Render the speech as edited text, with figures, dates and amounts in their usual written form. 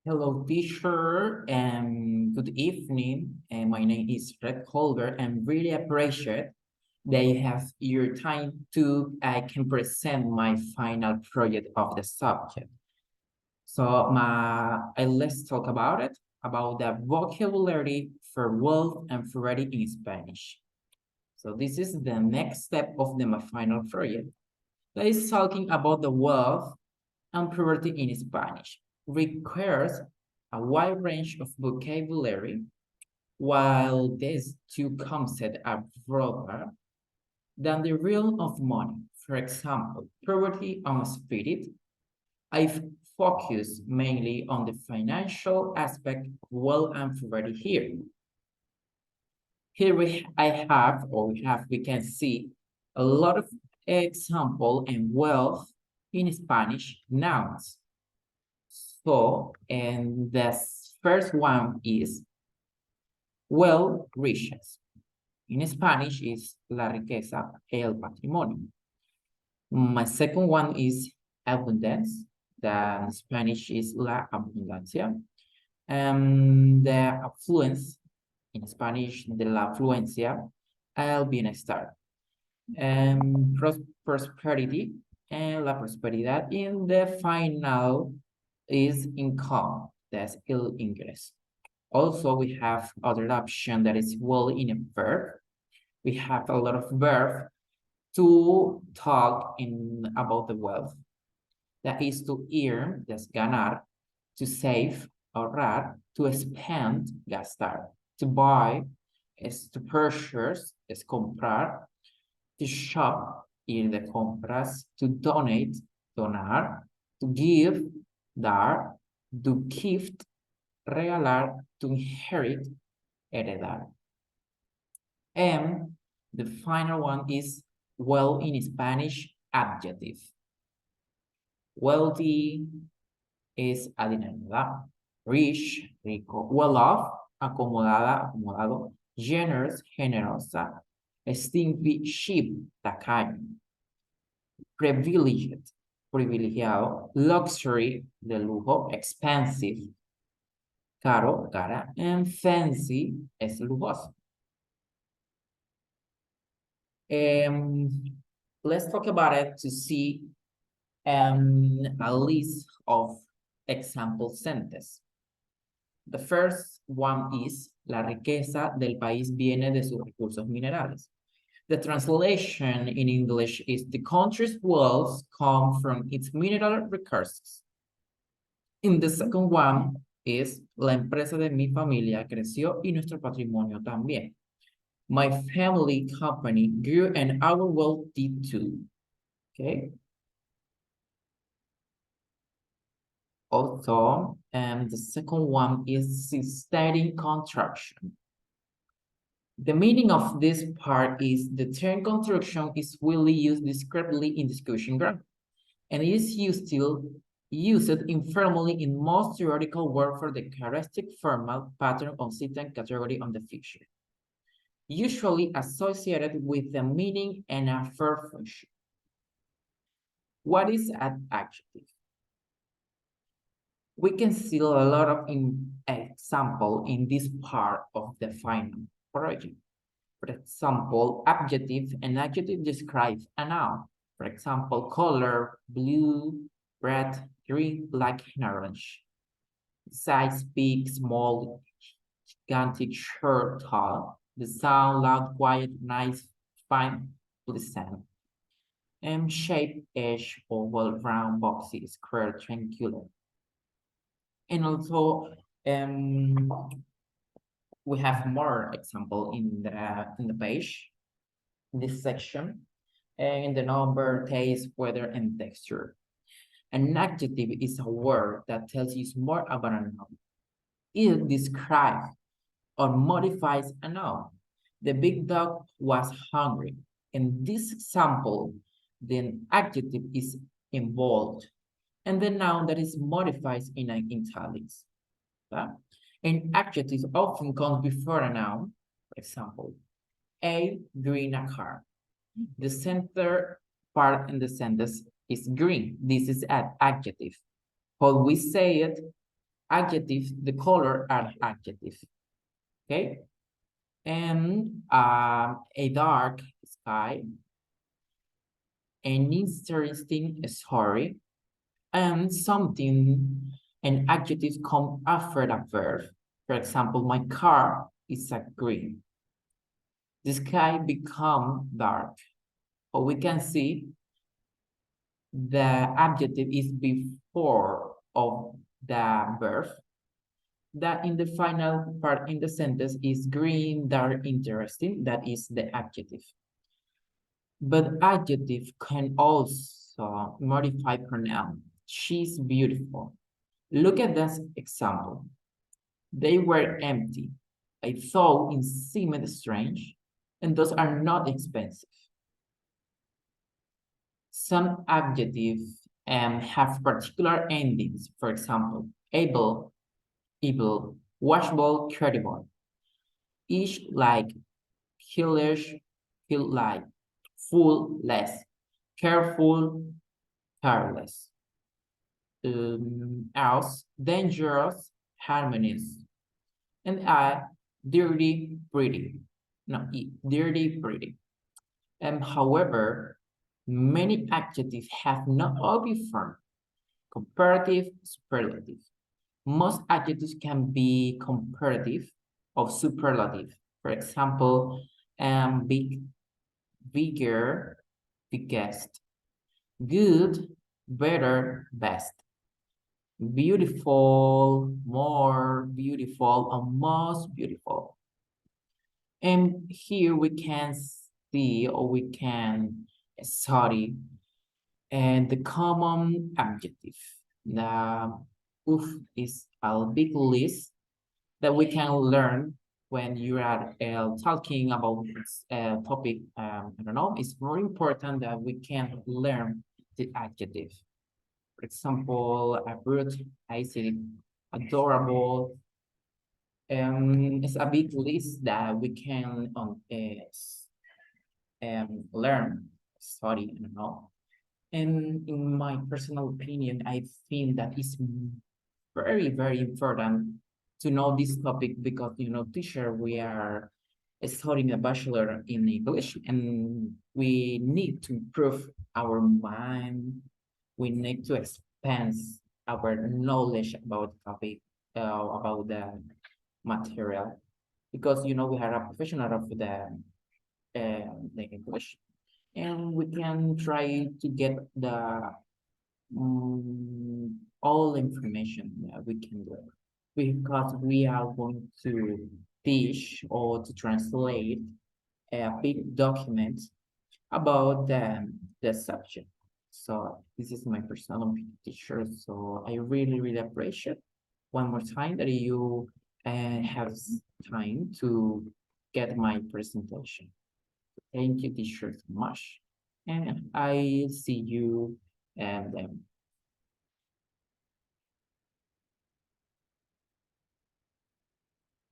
Hello, teacher, and good evening. And my name is Red Holger, and really appreciate that you have your time to I can present my final project of the subject. So let's talk about the vocabulary for wealth and poverty in Spanish. So this is the next step of my final project. That is talking about the wealth and poverty in Spanish requires a wide range of vocabulary, while these two concepts are broader than the realm of money. For example, poverty and spirit. I focus mainly on the financial aspect of wealth and poverty here. Here we can see a lot of example and wealth in Spanish nouns. So, and the first one is well, riches. In Spanish is la riqueza, el patrimonio. My second one is abundance. The Spanish is la abundancia. The affluence, in Spanish, de la afluencia, el bienestar. Prosperity, and la prosperidad. In the final is income, that's el ingreso. Also, we have other option that is well in a verb. We have a lot of verb to talk about the wealth. That is to earn, that's ganar, to save, ahorrar, to spend, gastar, to buy, is to purchase, es comprar, to shop, ir de compras, to donate, donar, to give, dar, to gift, regalar, to inherit, heredar. And the final one is well in Spanish, adjective. Wealthy es adinerada, rich, rico, well off, acomodada, acomodado, generous, generosa, stingy, cheap, tacaño, privileged, privilegiado, luxury, de lujo, expensive, caro, cara, and fancy, es lujoso. Let's talk about it to see a list of example sentences. The first one is, la riqueza del país viene de sus recursos minerales. The translation in English is, the country's wealth come from its mineral resources. In the second one is, la empresa de mi familia creció y nuestro patrimonio también. My family company grew and our wealth did too. Okay. Also, the second one is stating construction. The meaning of this part is, the term construction is widely used discreetly in discussion grammar, and it is used informally in most theoretical work for the characteristic formal pattern of certain category on the future, usually associated with the meaning and a verb function. What is an adjective? We can see a lot of example in this part of the final project. For example, adjective. An adjective describes a noun. For example, color, blue, red, green, black, and orange. Size, big, small, gigantic, short, tall. The sound, loud, quiet, nice, fine, pleasant. Shape, edge, oval, round, boxy, square, triangular. And also, we have more example in the page, in this section, and the number, taste, weather, and texture. An adjective is a word that tells you more about a noun. It describes or modifies a noun. The big dog was hungry. In this example, the adjective is involved, and the noun that is modified in italics. An adjective often comes before a noun. For example, a green car. The center part in the sentence is green. This is an adjective. How we say it, Adjective, the color are adjective, okay? And a dark sky, an interesting story, and something, an adjective come after a verb. For example, my car is a green. The sky become dark. Or we can see the adjective is before of the verb. That in the final part in the sentence is green, dark, interesting. That is the adjective. But adjective can also modify pronoun. She's beautiful. Look at this example. They were empty. I thought it seemed strange, and those are not expensive. Some adjectives have particular endings. For example, able, evil, washable, credible. Each like, hellish, feel like, full, less, careful, careless. Else, dangerous, harmonious. And I, dirty, pretty. No, dirty, pretty. However, many adjectives have no obvious form, comparative, superlative. Most adjectives can be comparative or superlative. For example, big, bigger, biggest, good, better, best, beautiful, more beautiful, or most beautiful. And here we can see or we can study and the common adjective. The oof is a big list that we can learn when you are talking about this topic. I don't know, it's more important that we can learn the adjective. For example, a brute, I said adorable. It's a big list that we can learn, study, I don't know. And in my personal opinion, I think that it's very, very important to know this topic because, teacher, we are studying a bachelor in English and we need to improve our mind. We need to expand our knowledge about the topic, about the material, because, we are a professional of the English and we can try to get the all information that we can do because we are going to teach or to translate a big document about the subject. So this is my personal teacher. So I really, really appreciate one more time that you have time to get my presentation. Thank you, teacher, so much. And I see you and